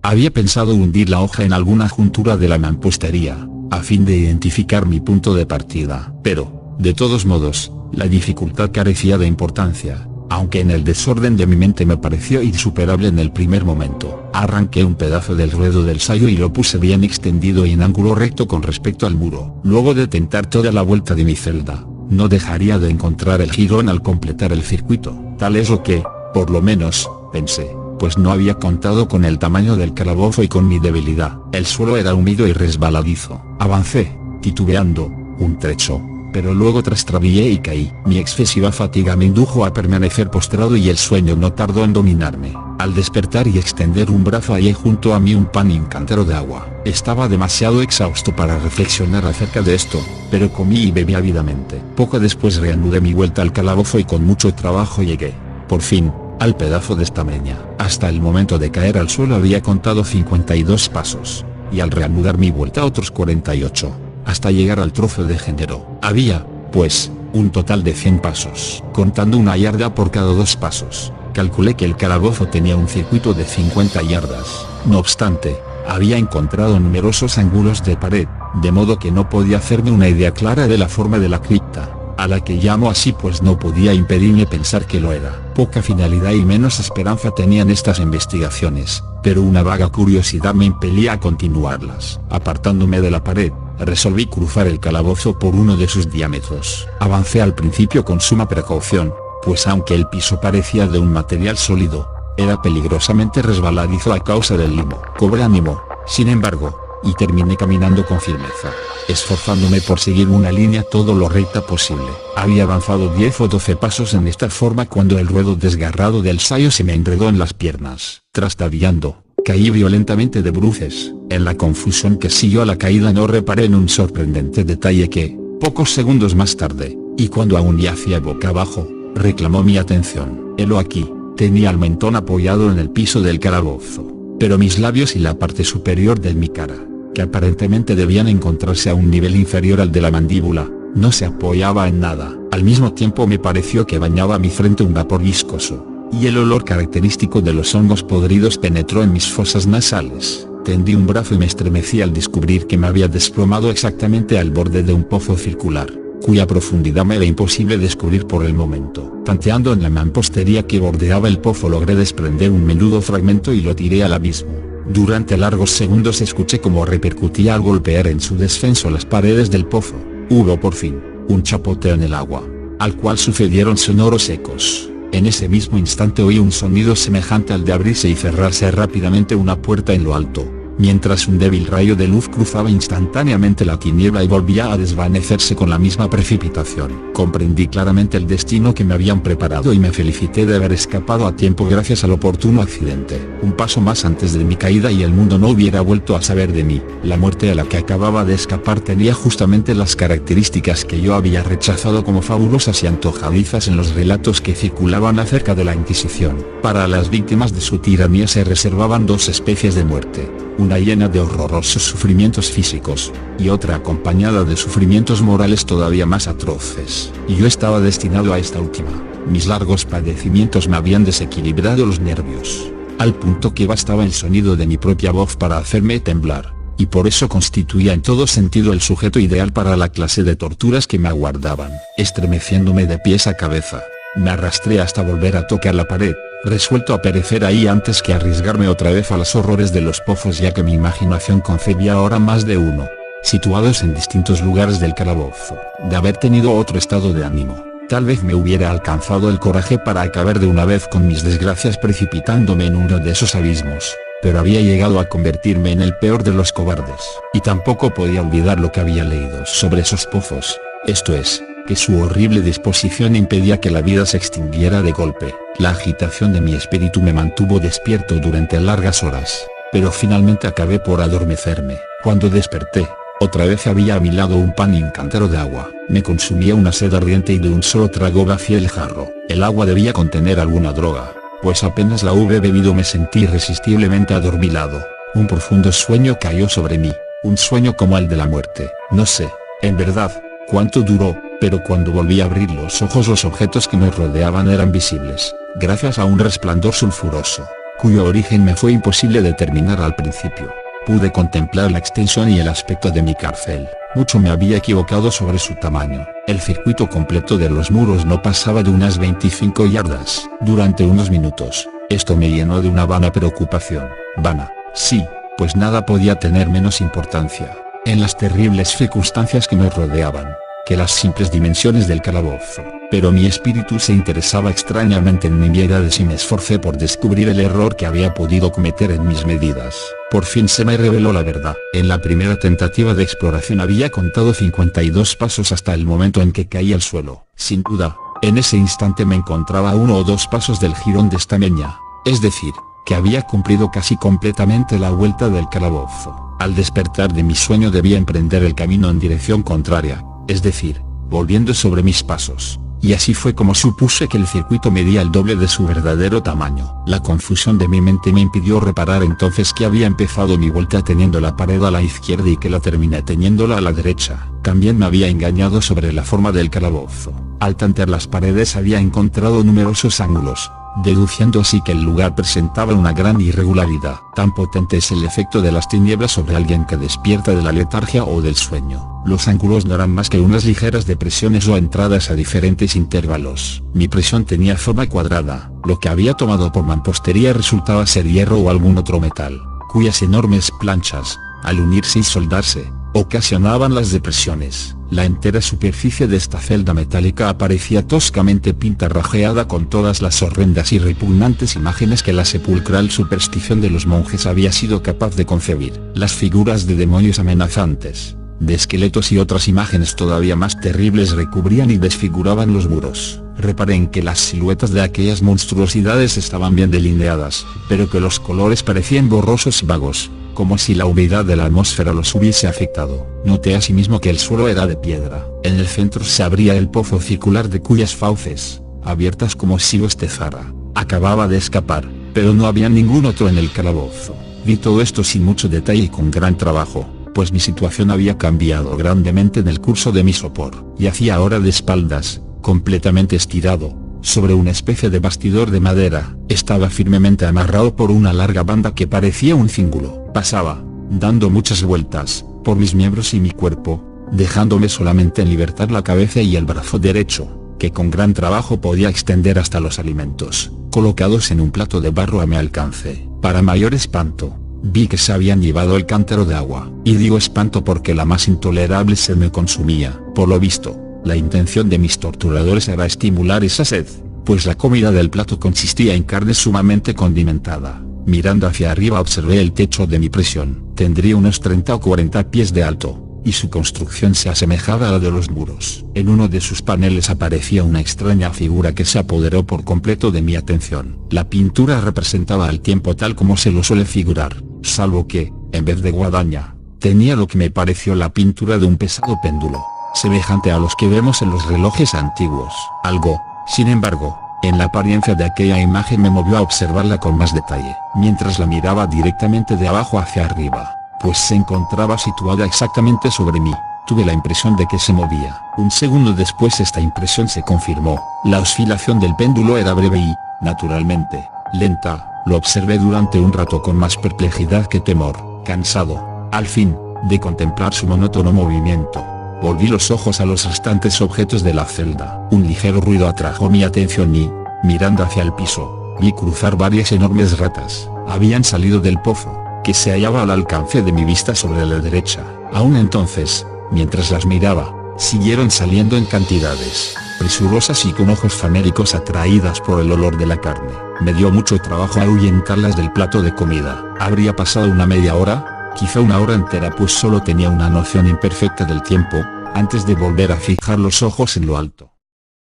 Había pensado hundir la hoja en alguna juntura de la mampostería, a fin de identificar mi punto de partida. Pero, de todos modos, la dificultad carecía de importancia, aunque en el desorden de mi mente me pareció insuperable en el primer momento. Arranqué un pedazo del ruedo del sayo y lo puse bien extendido y en ángulo recto con respecto al muro. Luego de tentar toda la vuelta de mi celda, no dejaría de encontrar el jirón al completar el circuito. Tal es lo que, por lo menos, pensé, pues no había contado con el tamaño del calabozo y con mi debilidad. El suelo era húmedo y resbaladizo. Avancé, titubeando, un trecho, pero luego trastrabillé y caí. Mi excesiva fatiga me indujo a permanecer postrado y el sueño no tardó en dominarme. Al despertar y extender un brazo hallé junto a mí un pan y un cántaro de agua. Estaba demasiado exhausto para reflexionar acerca de esto, pero comí y bebí ávidamente. Poco después reanudé mi vuelta al calabozo y con mucho trabajo llegué, por fin, al pedazo de estameña. Hasta el momento de caer al suelo había contado 52 pasos, y al reanudar mi vuelta otros 48, hasta llegar al trozo de género. Había, pues, un total de 100 pasos. Contando una yarda por cada 2 pasos, calculé que el calabozo tenía un circuito de 50 yardas. No obstante, había encontrado numerosos ángulos de pared, de modo que no podía hacerme una idea clara de la forma de la cripta, a la que llamo así pues no podía impedirme pensar que lo era. Poca finalidad y menos esperanza tenían estas investigaciones, pero una vaga curiosidad me impelía a continuarlas. Apartándome de la pared, resolví cruzar el calabozo por uno de sus diámetros. Avancé al principio con suma precaución, pues aunque el piso parecía de un material sólido, era peligrosamente resbaladizo a causa del limo. Cobré ánimo, sin embargo, y terminé caminando con firmeza, esforzándome por seguir una línea todo lo recta posible. Había avanzado 10 o 12 pasos en esta forma cuando el ruedo desgarrado del sayo se me enredó en las piernas. Trastabillando, caí violentamente de bruces. En la confusión que siguió a la caída no reparé en un sorprendente detalle que, pocos segundos más tarde, y cuando aún yacía boca abajo, reclamó mi atención. Helo aquí, tenía el mentón apoyado en el piso del calabozo, pero mis labios y la parte superior de mi cara, que aparentemente debían encontrarse a un nivel inferior al de la mandíbula, no se apoyaba en nada. Al mismo tiempo me pareció que bañaba mi frente un vapor viscoso, y el olor característico de los hongos podridos penetró en mis fosas nasales. Tendí un brazo y me estremecí al descubrir que me había desplomado exactamente al borde de un pozo circular, cuya profundidad me era imposible descubrir por el momento. Tanteando en la mampostería que bordeaba el pozo logré desprender un menudo fragmento y lo tiré al abismo. Durante largos segundos escuché cómo repercutía al golpear en su descenso las paredes del pozo. Hubo por fin, un chapoteo en el agua, al cual sucedieron sonoros ecos. En ese mismo instante oí un sonido semejante al de abrirse y cerrarse rápidamente una puerta en lo alto, mientras un débil rayo de luz cruzaba instantáneamente la tiniebla y volvía a desvanecerse con la misma precipitación. Comprendí claramente el destino que me habían preparado y me felicité de haber escapado a tiempo gracias al oportuno accidente. Un paso más antes de mi caída y el mundo no hubiera vuelto a saber de mí. La muerte a la que acababa de escapar tenía justamente las características que yo había rechazado como fabulosas y antojadizas en los relatos que circulaban acerca de la Inquisición. Para las víctimas de su tiranía se reservaban 2 especies de muerte, una llena de horrorosos sufrimientos físicos, y otra acompañada de sufrimientos morales todavía más atroces. Y yo estaba destinado a esta última. Mis largos padecimientos me habían desequilibrado los nervios, al punto que bastaba el sonido de mi propia voz para hacerme temblar, y por eso constituía en todo sentido el sujeto ideal para la clase de torturas que me aguardaban. Estremeciéndome de pies a cabeza, me arrastré hasta volver a tocar la pared, resuelto a perecer ahí antes que arriesgarme otra vez a los horrores de los pozos, ya que mi imaginación concebía ahora más de uno, situados en distintos lugares del calabozo. De haber tenido otro estado de ánimo, tal vez me hubiera alcanzado el coraje para acabar de una vez con mis desgracias precipitándome en uno de esos abismos, pero había llegado a convertirme en el peor de los cobardes. Y tampoco podía olvidar lo que había leído sobre esos pozos, esto es, que su horrible disposición impedía que la vida se extinguiera de golpe. La agitación de mi espíritu me mantuvo despierto durante largas horas, pero finalmente acabé por adormecerme. Cuando desperté, otra vez había a mi lado un pan y un cántaro de agua. Me consumía una sed ardiente y de un solo trago vacié el jarro. El agua debía contener alguna droga, pues apenas la hube bebido me sentí irresistiblemente adormilado. Un profundo sueño cayó sobre mí, un sueño como el de la muerte. No sé, en verdad, cuánto duró, pero cuando volví a abrir los ojos los objetos que me rodeaban eran visibles, gracias a un resplandor sulfuroso. cuyo origen me fue imposible determinar al principio. Pude contemplar la extensión y el aspecto de mi cárcel. Mucho me había equivocado sobre su tamaño. El circuito completo de los muros no pasaba de unas 25 yardas. Durante unos minutos, esto me llenó de una vana preocupación. Vana, sí, pues nada podía tener menos importancia, en las terribles circunstancias que me rodeaban, que las simples dimensiones del calabozo. Pero mi espíritu se interesaba extrañamente en mi miedades y me esforcé por descubrir el error que había podido cometer en mis medidas. Por fin se me reveló la verdad. En la primera tentativa de exploración había contado 52 pasos hasta el momento en que caí al suelo. Sin duda, en ese instante me encontraba a 1 o 2 pasos del jirón de estameña, es decir, que había cumplido casi completamente la vuelta del calabozo. Al despertar de mi sueño debía emprender el camino en dirección contraria, es decir, volviendo sobre mis pasos. Y así fue como supuse que el circuito medía el doble de su verdadero tamaño. La confusión de mi mente me impidió reparar entonces que había empezado mi vuelta teniendo la pared a la izquierda y que la terminé teniéndola a la derecha. También me había engañado sobre la forma del calabozo. Al tantear las paredes había encontrado numerosos ángulos, deduciendo así que el lugar presentaba una gran irregularidad. Tan potente es el efecto de las tinieblas sobre alguien que despierta de la letargia o del sueño. Los ángulos no eran más que unas ligeras depresiones o entradas a diferentes intervalos. Mi presión tenía forma cuadrada. Lo que había tomado por mampostería resultaba ser hierro o algún otro metal, cuyas enormes planchas, al unirse y soldarse, ocasionaban las depresiones. La entera superficie de esta celda metálica aparecía toscamente pintarrajeada con todas las horrendas y repugnantes imágenes que la sepulcral superstición de los monjes había sido capaz de concebir. Las figuras de demonios amenazantes, de esqueletos y otras imágenes todavía más terribles recubrían y desfiguraban los muros. Reparé en que las siluetas de aquellas monstruosidades estaban bien delineadas, pero que los colores parecían borrosos y vagos, como si la humedad de la atmósfera los hubiese afectado. Noté asimismo que el suelo era de piedra. En el centro se abría el pozo circular de cuyas fauces, abiertas como si bostezara, acababa de escapar, pero no había ningún otro en el calabozo. Vi todo esto sin mucho detalle y con gran trabajo, pues mi situación había cambiado grandemente en el curso de mi sopor. Yacía ahora de espaldas, completamente estirado, sobre una especie de bastidor de madera. Estaba firmemente amarrado por una larga banda que parecía un cíngulo. Pasaba, dando muchas vueltas, por mis miembros y mi cuerpo, dejándome solamente en libertad la cabeza y el brazo derecho, que con gran trabajo podía extender hasta los alimentos, colocados en un plato de barro a mi alcance. Para mayor espanto, vi que se habían llevado el cántaro de agua. Y digo espanto porque la más intolerable sed me consumía. Por lo visto, la intención de mis torturadores era estimular esa sed, pues la comida del plato consistía en carne sumamente condimentada. Mirando hacia arriba observé el techo de mi prisión. Tendría unos 30 o 40 pies de alto, y su construcción se asemejaba a la de los muros. En uno de sus paneles aparecía una extraña figura que se apoderó por completo de mi atención. La pintura representaba al tiempo tal como se lo suele figurar, salvo que, en vez de guadaña, tenía lo que me pareció la pintura de un pesado péndulo, semejante a los que vemos en los relojes antiguos. Algo, sin embargo, en la apariencia de aquella imagen me movió a observarla con más detalle. Mientras la miraba directamente de abajo hacia arriba, pues se encontraba situada exactamente sobre mí, tuve la impresión de que se movía. Un segundo después esta impresión se confirmó. La oscilación del péndulo era breve y, naturalmente, lenta. Lo observé durante un rato con más perplejidad que temor. Cansado, al fin, de contemplar su monótono movimiento, volví los ojos a los restantes objetos de la celda. Un ligero ruido atrajo mi atención y, mirando hacia el piso, vi cruzar varias enormes ratas. Habían salido del pozo, que se hallaba al alcance de mi vista sobre la derecha. Aún entonces, mientras las miraba, siguieron saliendo en cantidades, presurosas y con ojos faméricos atraídas por el olor de la carne. Me dio mucho trabajo ahuyentarlas del plato de comida. Habría pasado una media hora, quizá una hora entera, pues solo tenía una noción imperfecta del tiempo, antes de volver a fijar los ojos en lo alto.